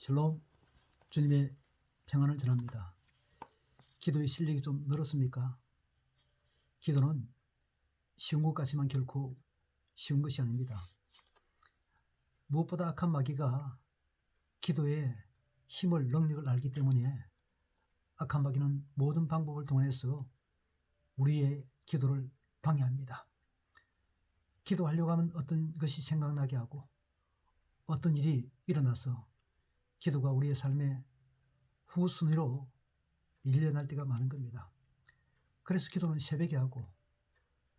샬롬, 주님의 평안을 전합니다. 기도의 실력이 좀 늘었습니까? 기도는 쉬운 것 같지만 결코 쉬운 것이 아닙니다. 무엇보다 악한 마귀가 기도의 힘을, 능력을 알기 때문에 악한 마귀는 모든 방법을 동원해서 우리의 기도를 방해합니다. 기도하려고 하면 어떤 것이 생각나게 하고 어떤 일이 일어나서 기도가 우리의 삶의 후순위로 밀려날 때가 많은 겁니다. 그래서 기도는 새벽에 하고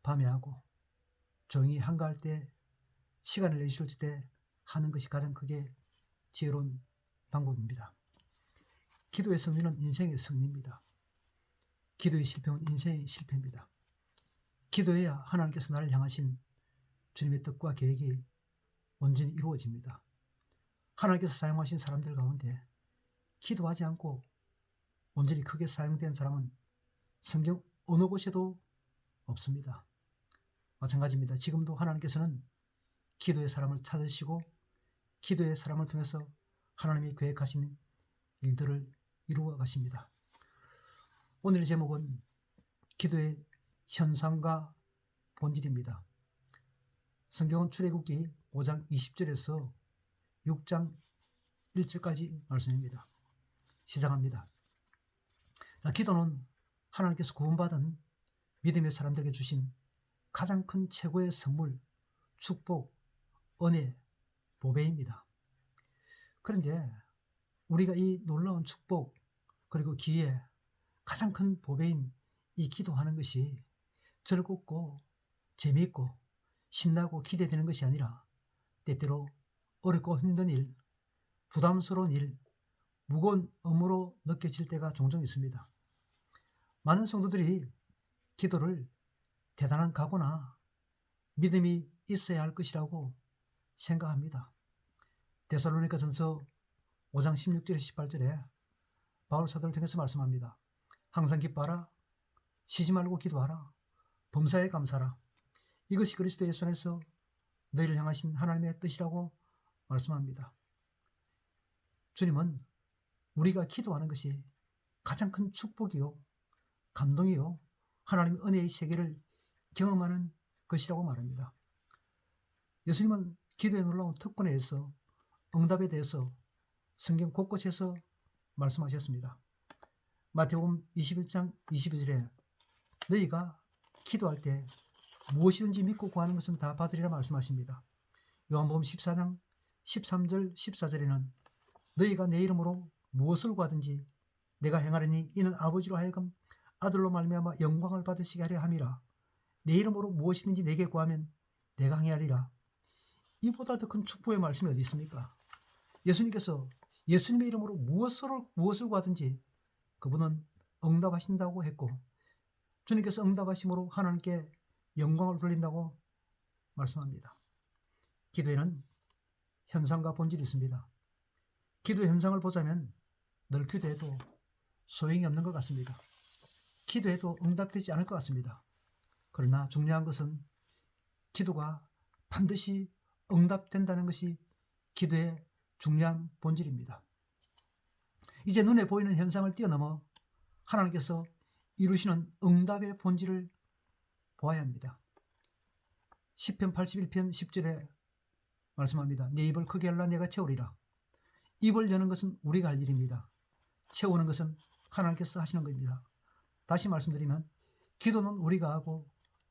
밤에 하고 조용히 한가할 때 시간을 내실 때 하는 것이 가장 크게 지혜로운 방법입니다. 기도의 승리는 인생의 승리입니다. 기도의 실패는 인생의 실패입니다. 기도해야 하나님께서 나를 향하신 주님의 뜻과 계획이 온전히 이루어집니다. 하나님께서 사용하신 사람들 가운데 기도하지 않고 온전히 크게 사용된 사람은 성경 어느 곳에도 없습니다. 마찬가지입니다. 지금도 하나님께서는 기도의 사람을 찾으시고 기도의 사람을 통해서 하나님이 계획하신 일들을 이루어 가십니다. 오늘의 제목은 기도의 현상과 본질입니다. 성경은 출애굽기 5장 20절에서 6장 1절까지 말씀입니다. 시작합니다. 자, 기도는 하나님께서 구원받은 믿음의 사람들에게 주신 가장 큰 최고의 선물, 축복, 은혜, 보배입니다. 그런데 우리가 이 놀라운 축복 그리고 기회, 가장 큰 보배인 이 기도하는 것이 즐겁고 재미있고 신나고 기대되는 것이 아니라 때때로 어렵고 힘든 일, 부담스러운 일, 무거운 업무로 느껴질 때가 종종 있습니다. 많은 성도들이 기도를 대단한 각오나 믿음이 있어야 할 것이라고 생각합니다. 데살로니가전서 5장 16절에서 18절에 바울 사도를 통해서 말씀합니다. 항상 기뻐하라, 쉬지 말고 기도하라, 범사에 감사하라. 이것이 그리스도 예수 안에서 너희를 향하신 하나님의 뜻이라고 말씀합니다. 주님은 우리가 기도하는 것이 가장 큰 축복이요, 감동이요, 하나님의 은혜의 세계를 경험하는 것이라고 말합니다. 예수님은 기도에 놀라운 특권에 대해서, 응답에 대해서 성경 곳곳에서 말씀하셨습니다. 마태복음 21장 22절에 너희가 기도할 때 무엇이든지 믿고 구하는 것은 다 받으리라 말씀하십니다. 요한복음 14장 13절 14절에는 너희가 내 이름으로 무엇을 구하든지 내가 행하리니 이는 아버지로 하여금 아들로 말미암아 영광을 받으시게 하려 함이라. 내 이름으로 무엇이든지 내게 구하면 내가 행하리라. 이보다 더 큰 축복의 말씀이 어디 있습니까? 예수님께서 예수님의 이름으로 무엇을 구하든지 그분은 응답하신다고 했고, 주님께서 응답하심으로 하나님께 영광을 돌린다고 말씀합니다. 기도에는 현상과 본질이 있습니다. 기도의 현상을 보자면 늘 기도해도 소용이 없는 것 같습니다. 기도해도 응답되지 않을 것 같습니다. 그러나 중요한 것은 기도가 반드시 응답된다는 것이 기도의 중요한 본질입니다. 이제 눈에 보이는 현상을 뛰어넘어 하나님께서 이루시는 응답의 본질을 보아야 합니다. 시편 81편 10절에 말씀합니다. 내 입을 크게 열라 내가 채우리라. 입을 여는 것은 우리가 할 일입니다. 채우는 것은 하나님께서 하시는 겁니다. 다시 말씀드리면 기도는 우리가 하고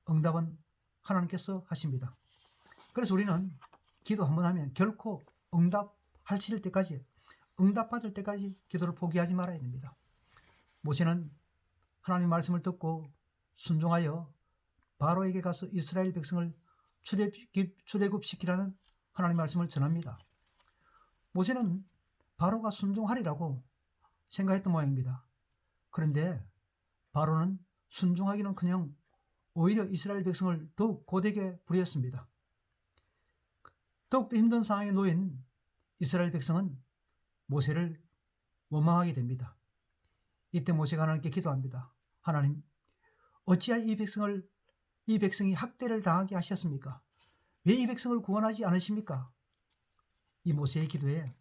응답은 하나님께서 하십니다. 그래서 우리는 기도 한번 하면 결코 응답하실 때까지, 응답받을 때까지 기도를 포기하지 말아야 됩니다. 모세는 하나님 말씀을 듣고 순종하여 바로에게 가서 이스라엘 백성을 출애굽시키라는 하나님 말씀을 전합니다. 모세는 바로가 순종하리라고 생각했던 모양입니다. 그런데 바로는 순종하기는커녕 오히려 이스라엘 백성을 더욱 고되게 부렸습니다. 더욱더 힘든 상황에 놓인 이스라엘 백성은 모세를 원망하게 됩니다. 이때 모세가 하나님께 기도합니다. 하나님, 어찌하여 이 백성이 학대를 당하게 하셨습니까? 왜 이 백성을 구원하지 않으십니까? 이 모세의 기도에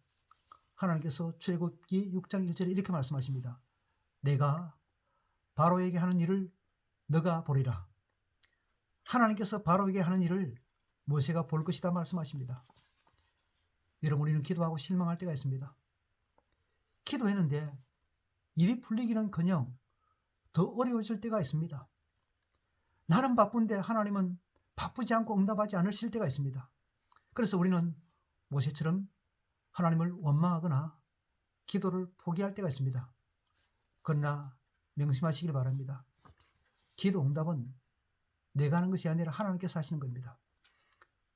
하나님께서 출애굽기 6장 1절에 이렇게 말씀하십니다. 내가 바로에게 하는 일을 너가 보리라. 하나님께서 바로에게 하는 일을 모세가 볼 것이다 말씀하십니다. 여러분, 우리는 기도하고 실망할 때가 있습니다. 기도했는데 일이 풀리기는커녕 더 어려워질 때가 있습니다. 나는 바쁜데 하나님은 바쁘지 않고 응답하지 않으실 때가 있습니다. 그래서 우리는 모세처럼 하나님을 원망하거나 기도를 포기할 때가 있습니다. 그러나 명심하시길 바랍니다. 기도 응답은 내가 하는 것이 아니라 하나님께서 하시는 겁니다.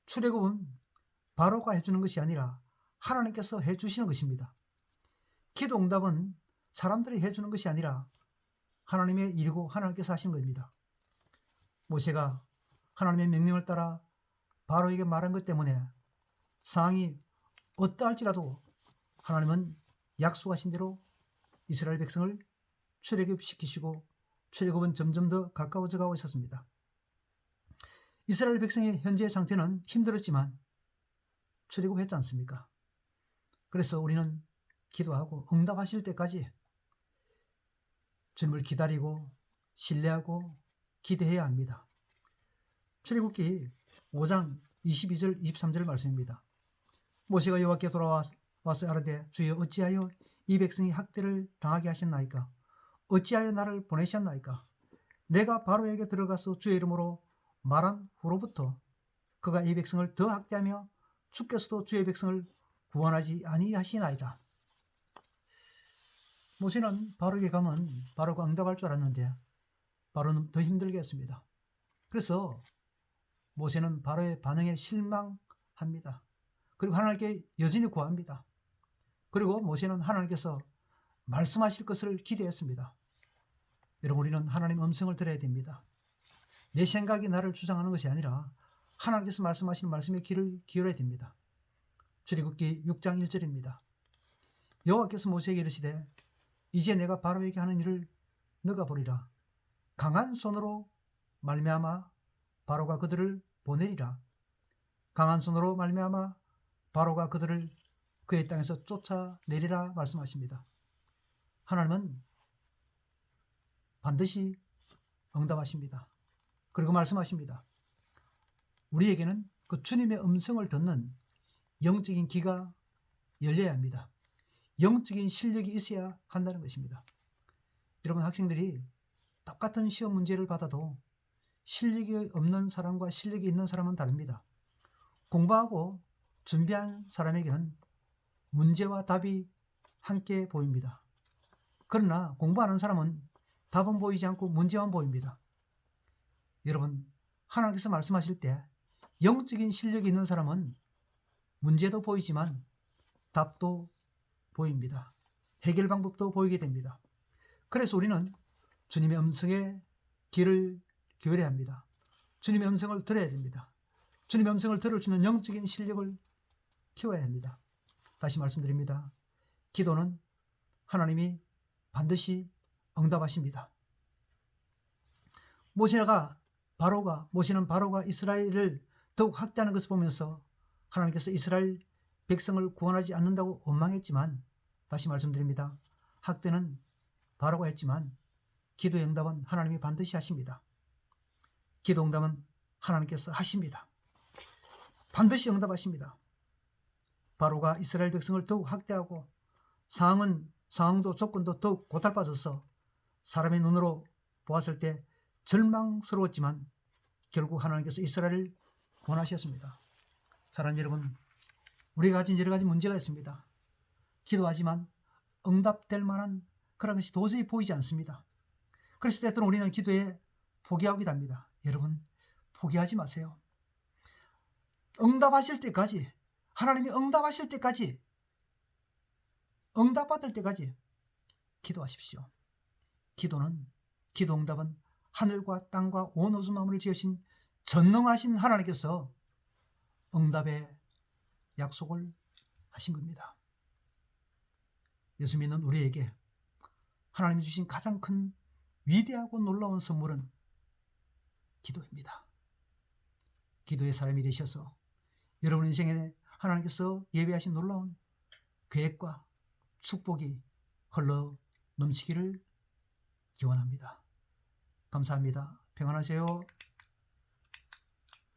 출애굽은 바로가 해주는 것이 아니라 하나님께서 해주시는 것입니다. 기도 응답은 사람들이 해주는 것이 아니라 하나님의 일이고 하나님께서 하시는 겁니다. 모세가 하나님의 명령을 따라 바로에게 말한 것 때문에 상황이 어떠할지라도 하나님은 약속하신 대로 이스라엘 백성을 출애굽시키시고 출애굽은 점점 더 가까워져 가고 있었습니다. 이스라엘 백성의 현재의 상태는 힘들었지만 출애굽했지 않습니까? 그래서 우리는 기도하고 응답하실 때까지 주님을 기다리고 신뢰하고 기대해야 합니다. 출애굽기 5장 22절 23절 말씀입니다. 모세가 여호와께 돌아와서 아뢰되 주여 어찌하여 이 백성이 학대를 당하게 하셨나이까? 어찌하여 나를 보내셨나이까? 내가 바로에게 들어가서 주의 이름으로 말한 후로부터 그가 이 백성을 더 학대하며 주께서도 주의 백성을 구원하지 아니하시나이다. 모세는 바로에게 가면 바로가 응답할 줄 알았는데 바로는 더 힘들게 했습니다. 그래서 모세는 바로의 반응에 실망합니다. 그리고 하나님께 여전히 구합니다. 그리고 모세는 하나님께서 말씀하실 것을 기대했습니다. 여러분, 우리는 하나님의 음성을 들어야 됩니다. 내 생각이 나를 주장하는 것이 아니라 하나님께서 말씀하시는 말씀에 귀를 기울여야 됩니다. 출애굽기 6장 1절입니다. 여호와께서 모세에게 이르시되 이제 내가 바로에게 하는 일을 너가 보리라. 강한 손으로 말미암아 바로가 그들을 보내리라. 강한 손으로 말미암아 바로가 그들을 그의 땅에서 쫓아내리라 말씀하십니다. 하나님은 반드시 응답하십니다. 그리고 말씀하십니다. 우리에게는 그 주님의 음성을 듣는 영적인 귀가 열려야 합니다. 영적인 실력이 있어야 한다는 것입니다. 여러분, 학생들이 똑같은 시험 문제를 받아도 실력이 없는 사람과 실력이 있는 사람은 다릅니다. 공부하고 준비한 사람에게는 문제와 답이 함께 보입니다. 그러나 공부하는 사람은 답은 보이지 않고 문제만 보입니다. 여러분, 하나님께서 말씀하실 때 영적인 실력이 있는 사람은 문제도 보이지만 답도 보입니다. 해결 방법도 보이게 됩니다. 그래서 우리는 주님의 음성에 귀를 기울여야 합니다. 주님의 음성을 들어야 됩니다. 주님의 음성을 들을 수 있는 영적인 실력을 키워야 합니다. 다시 말씀드립니다. 기도는 하나님이 반드시 응답하십니다. 모세는 바로가 이스라엘을 더욱 학대하는 것을 보면서 하나님께서 이스라엘 백성을 구원하지 않는다고 원망했지만, 다시 말씀드립니다. 학대는 바로가 했지만 기도의 응답은 하나님이 반드시 하십니다. 기도 응답은 하나님께서 하십니다. 반드시 응답하십니다. 바로가 이스라엘 백성을 더욱 학대하고 상황도 조건도 더욱 고달파져서 사람의 눈으로 보았을 때 절망스러웠지만 결국 하나님께서 이스라엘을 구원하셨습니다. 사랑하는 여러분, 우리가 가진 여러 가지 문제가 있습니다. 기도하지만 응답될 만한 그런 것이 도저히 보이지 않습니다. 그래서 때때로 우리는 기도에 포기하기도 합니다. 여러분, 포기하지 마세요. 응답하실 때까지, 하나님이 응답하실 때까지, 응답받을 때까지 기도하십시오. 기도 응답은 하늘과 땅과 온 우주 만물을 지으신 전능하신 하나님께서 응답의 약속을 하신 겁니다. 예수 믿는 우리에게 하나님이 주신 가장 큰 위대하고 놀라운 선물은 기도입니다. 기도의 사람이 되셔서 여러분 인생에 하나님께서 예비하신 놀라운 계획과 축복이 흘러 넘치기를 기원합니다. 감사합니다. 평안하세요.